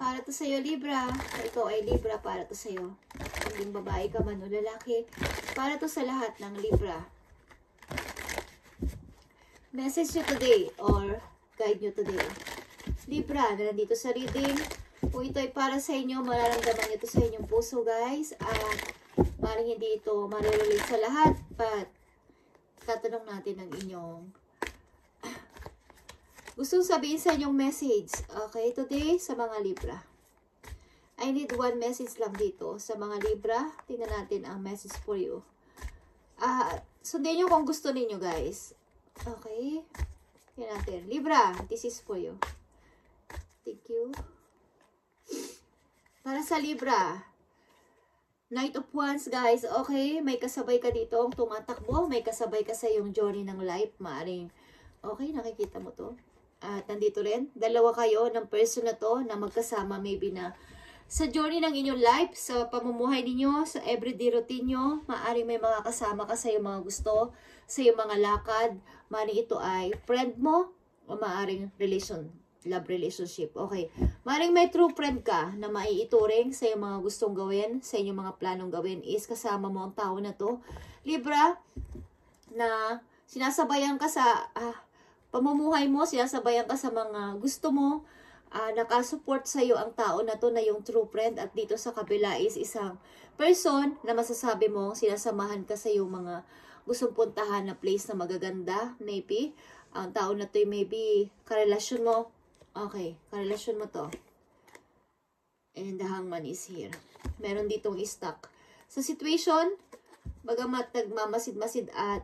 Para to sa'yo, Libra. Ikaw ay Libra, para to sa'yo. Kung babae ka man o lalaki, para to sa lahat ng Libra. Message nyo today or guide nyo today. Libra, na nandito sa reading. Kung ito ay para sa inyo, mararamdaman nyo ito sa inyong puso, guys. At maring hindi ito marirelate sa lahat. But, tatanong natin ang inyong gustong sabihin sa inyong message. Okay, today sa mga Libra. I need one message lang dito sa mga Libra. Tingnan natin ang message for you. Sundin nyo kung gusto ninyo, guys. Okay. Tingnan natin. Libra, this is for you. Thank you. Para sa Libra, Knight of Wands, guys. Okay, may kasabay ka dito ang tumatakbo. May kasabay ka sa iyong journey ng life. Maaring, okay, nakikita mo to. At nandito rin, dalawa kayo ng person na to na magkasama maybe na sa journey ng inyong life, sa pamumuhay ninyo, sa everyday routine nyo, maaaring may mga kasama ka sa iyong mga gusto, sa iyong mga lakad. Maaaring ito ay friend mo o maaaring love relationship. Okay. Maaaring may true friend ka na maiituring sa iyong mga gustong gawin, sa inyong mga planong gawin is kasama mo ang tao na to. Libra, na sinasabayan ka sa pamumuhay mo, sinasabayan ka sa mga gusto mo, nakasupport sa iyo ang tao na to na yung true friend, at dito sa kabila is isang person na masasabi mo sinasamahan ka sa iyo mga gustong puntahan na place na magaganda, maybe ang tao na to maybe karelasyon mo. Okay, karelasyon mo to, and the Hangman is here. Meron ditong stuck sa situation, bagamat nagmamasid-masid at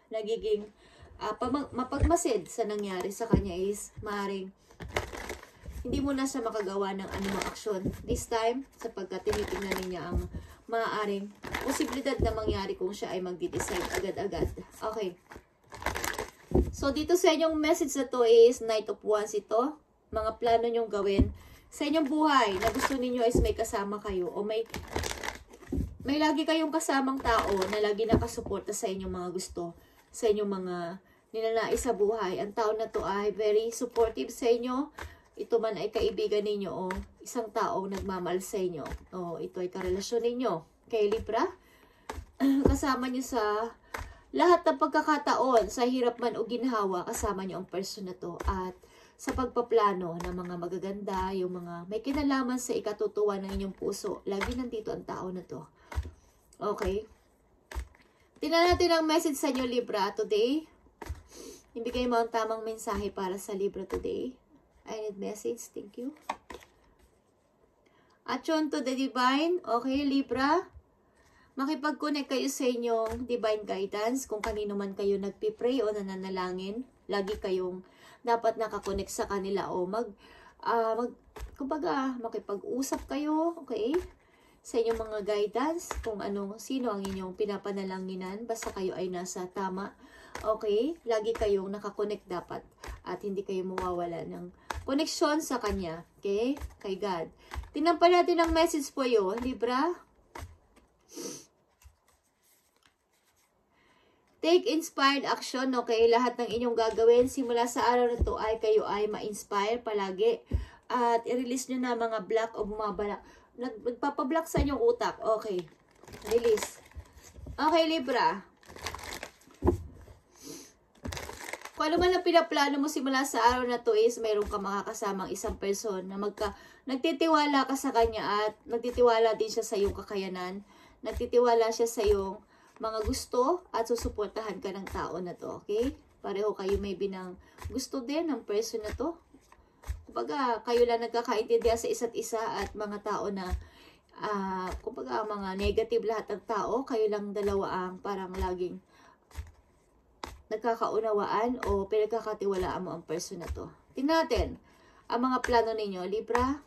nagiging mapagmasid sa nangyari sa kanya is maaaring hindi mo na siya makagawa ng anumang aksyon this time, sapagkat tinitingnan niya ang maaaring posibilidad na mangyari kung siya ay magde-decide agad-agad. Okay. So, dito sa inyong message na to is Knight of Wands ito. Mga plano nyong gawin sa inyong buhay na gusto ninyo is may kasama kayo o may lagi kayong kasamang tao na lagi nakasuporta sa inyong mga gusto, sa inyong mga ninanais sa buhay. Ang tao na to ay very supportive sa inyo. Ito man ay kaibigan ninyo o isang tao nagmamahal sa inyo. O ito ay karelasyon ninyo. Kay Libra, kasama nyo sa lahat ng pagkakataon, sa hirap man o ginhawa, kasama nyo ang person na to. At sa pagpaplano ng mga magaganda, yung mga may kinalaman sa ikatutuwa ng inyong puso, lagi nandito ang tao na to. Okay? Tingnan natin ang message sa inyo, Libra, today. Ibigay mo ang tamang mensahe para sa Libra today. I need message. Thank you. Attune to the divine. Okay, Libra. Makipag-connect kayo sa inyong divine guidance. Kung kanino man kayo nagpipray o nananalangin, lagi kayong dapat nakakonect sa kanila o kumbaga, makipag-usap kayo, okay? Sa inyong mga guidance, kung sino ang inyong pinapanalanginan, basta kayo ay nasa tama. Okay? Lagi kayong nakakonect dapat at hindi kayo mawawala ng connection sa Kanya. Okay? Kay God. Tingnan pa natin ang message po yun, Libra. Take inspired action, okay? Lahat ng inyong gagawin simula sa araw na to ay kayo ay ma-inspire palagi. At i-release nyo na mga block o bumabala. Nagpapablock sa inyong utak. Okay. Release. Okay, Libra. Kung ano man ang pinaplano mo simula sa araw na to is mayroon ka makakasamang isang person na nagtitiwala ka sa kanya at nagtitiwala din siya sa iyong kakayanan. Nagtitiwala siya sa iyong mga gusto at susuportahan ka ng tao na to. Okay? Pareho kayo maybe ng gusto din ng person na to. Kumbaga, kayo lang nagkakaintindihan sa isa't isa at mga tao na kumbaga, mga negative lahat ng tao, kayo lang dalawa ang parang laging nagkakaunawaan o pinagkakatiwalaan mo ang person na to. Tingnan natin ang mga plano ninyo, Libra.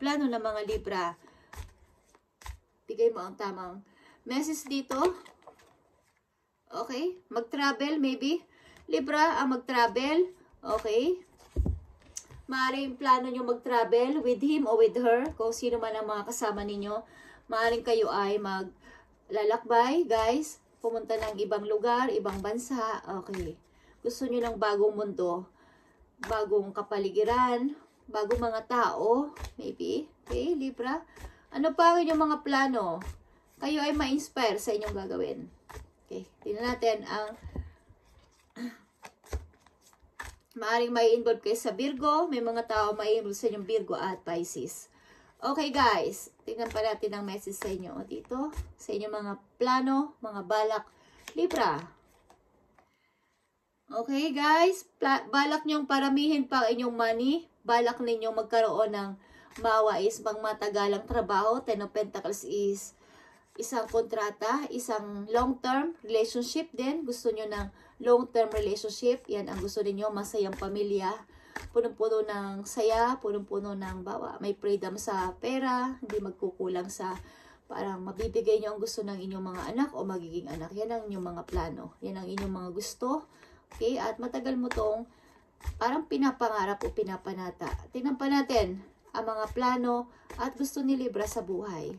Plano ng mga Libra. Bigay mo ang tamang message dito. Okay? Mag-travel, maybe. Libra, mag-travel. Okay? Maaaring plano nyo mag-travel with him o with her. Kung sino man ang mga kasama ninyo. Maaaring kayo ay maglalakbay, guys. Pumunta ng ibang lugar, ibang bansa. Okay. Gusto nyo ng bagong mundo, bagong kapaligiran, Bagong mga tao, maybe. Okay, Libra. Ano pa ang inyong mga plano? Kayo ay ma-inspire sa inyong gagawin. Okay, tingnan natin ang maaring may involve kayo sa Virgo. May mga tao may involve sa inyong Virgo at Pisces. Okay guys, tingnan pa natin ang message sa inyo dito. Sa inyong mga plano, mga balak. Libra. Okay guys, balak nyong paramihin pa ang inyong money. Balak ninyong magkaroon ng mawais pang matagalang trabaho. Ten of Pentacles is isang kontrata, isang long-term relationship din. Gusto nyo ng long-term relationship. Yan ang gusto niyo, masayang pamilya. Punong-puno ng saya, punong-puno ng bawa. May freedom sa pera, hindi magkukulang sa parang mabibigay nyo ang gusto ng inyong mga anak o magiging anak. Yan ang inyong mga plano. Yan ang inyong mga gusto. Okay? At matagal mo tong parang pinapangarap o pinapanata. Tingnan pa natin ang mga plano at gusto ni Libra sa buhay.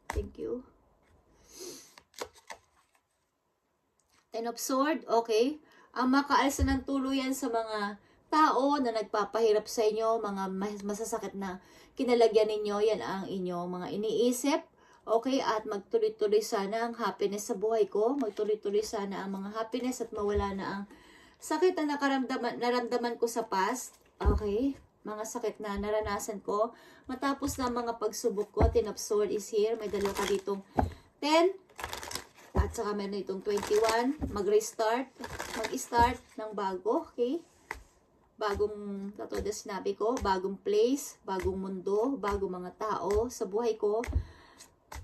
Thank you. Ten of Swords, okay. Ang makaalsa ng tuluyan sa mga tao na nagpapahirap sa inyo, mga masasakit na kinalagyan ninyo, yan ang inyong mga iniisip. Okay, at magtuloy-tuloy sana ang happiness sa buhay ko. Magtuloy-tuloy sana ang mga happiness at mawala na ang sakit na naramdaman ko sa past. Okay, mga sakit na naranasan ko. Matapos na mga pagsubok ko, Ten of Swords is here. May dalawa ka ditong 10. At saka meron itong 21. Mag-restart. Mag-start ng bago. Okay. Bagong, katulad na sinabi ko, bagong place, bagong mundo, bagong mga tao sa buhay ko.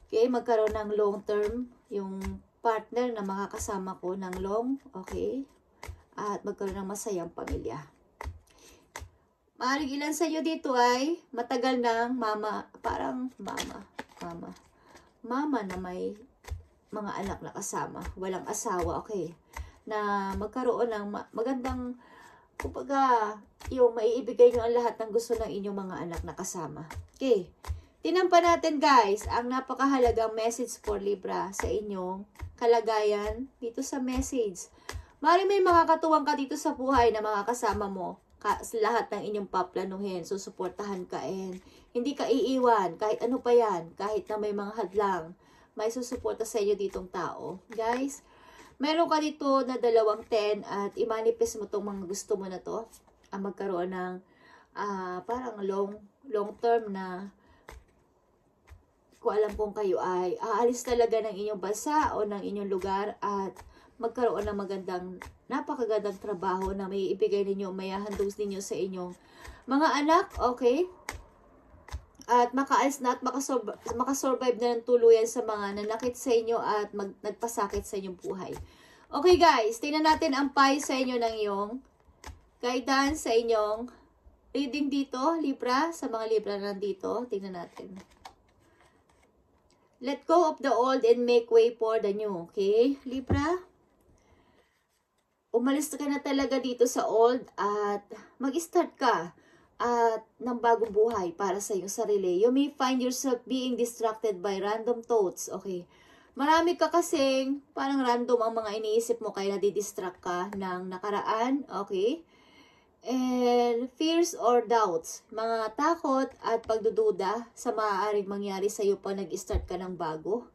Okay, magkaroon ng long term, yung partner na makakasama ko ng long, okay? At magkaroon ng masayang pamilya. Maaaring ilan sa iyo dito ay matagal ng parang mama na may mga anak na kasama, walang asawa, okay? Na magkaroon ng magandang, kumbaga, yung maiibigay nyo ang lahat ng gusto ng inyong mga anak na kasama. Okay. Tinampa natin guys, ang napakahalagang message for Libra sa inyong kalagayan dito sa message. Maaaring may makakatuwang ka dito sa buhay na makakasama mo. Lahat ng inyong paplanuhin, susuportahan ka and hindi ka iiwan, kahit ano pa yan, kahit na may mga hadlang, may susuporta sa inyo ditong tao. Guys, meron ka dito na 2 10 at i-manifest mo tong mga gusto mo na to. Ang magkaroon ng parang long term na kung alam kong kayo ay aalis talaga ng inyong bansa o ng inyong lugar at magkaroon ng napakagandang trabaho na may ibigay ninyo, may handog ninyo sa inyong mga anak, okay? At makaalis na at makasurvive na ng tuluyan sa mga nanakit sa inyo at nagpasakit sa inyong buhay. Okay guys, tingnan natin ang pie sa inyo ng iyong guidance sa inyong reading dito, Libra, sa mga Libra nandito. Tingnan natin. Let go of the old and make way for the new. Okay, Libra? Umalis ka na talaga dito sa old at mag-start ka at ng bagong buhay para sa iyong sarili. You may find yourself being distracted by random thoughts. Okay. Marami ka kasing parang random ang mga iniisip mo kaya nadidistract ka ng nakaraan. Okay. And fears or doubts, mga takot at pagdududa sa maaaring mangyari sa iyo pag nag-start ka ng bago.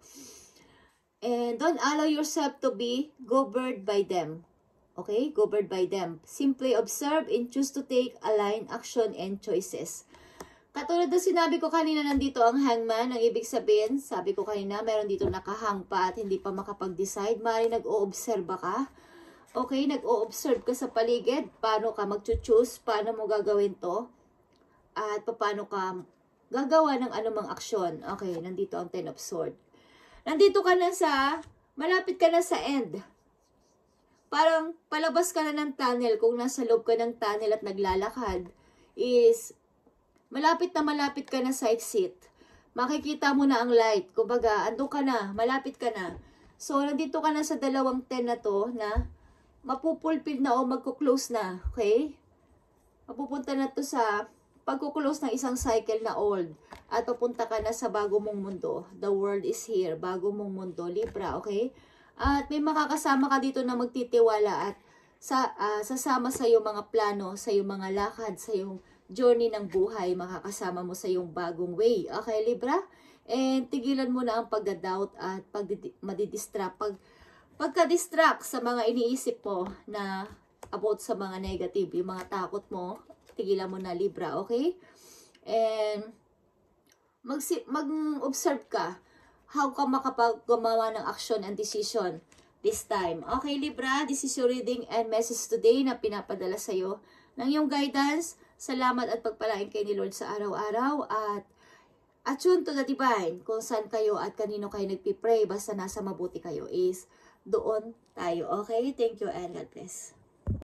And don't allow yourself to be governed by them. Okay? Governed by them. Simply observe and choose to take aligned action and choices. Katulad na sinabi ko kanina, nandito ang hangman. Ang ibig sabihin, sabi ko kanina, meron dito nakahang pa at hindi pa makapag-decide. Maaaring nag-o-obserba ka. Okay, nag-o-observe ka sa paligid, paano ka mag-choose, paano mo gagawin to, at paano ka gagawa ng anumang aksyon. Okay, nandito ang 10 of Swords. Nandito ka na malapit ka na sa end. Parang palabas ka na ng tunnel, kung nasa loob ka ng tunnel at naglalakad, is malapit ka na sa exit. Makikita mo na ang light, kumbaga, andun ka na, malapit ka na. So, nandito ka na sa 2 10 na to, na mapupulpil na o magkuklose na, okay? Mapupunta na to sa pagkuklose ng isang cycle na old at papunta ka na sa bago mong mundo. The world is here, bago mong mundo, Libra, okay? At may makakasama ka dito na magtitiwala at sasama sa iyong mga plano, sa iyong mga lakad, sa iyong journey ng buhay, makakasama mo sa iyong bagong way. Okay, Libra? And tigilan mo na ang pagda-doubt at madidistract. Pagka-distract sa mga iniisip mo na about sa mga negative, yung mga takot mo, tigilan mo na, Libra, okay? And mag-observe ka how ka makapag-gumawa ng action and decision this time. Okay, Libra, this is your reading and message today na pinapadala sa'yo ng iyong guidance. Salamat at pagpalain kay ni Lord sa araw-araw at attune to the divine. Kung saan kayo at kanino kayo nagpipray, basta nasa mabuti kayo is doon tayo. Okay? Thank you and God bless.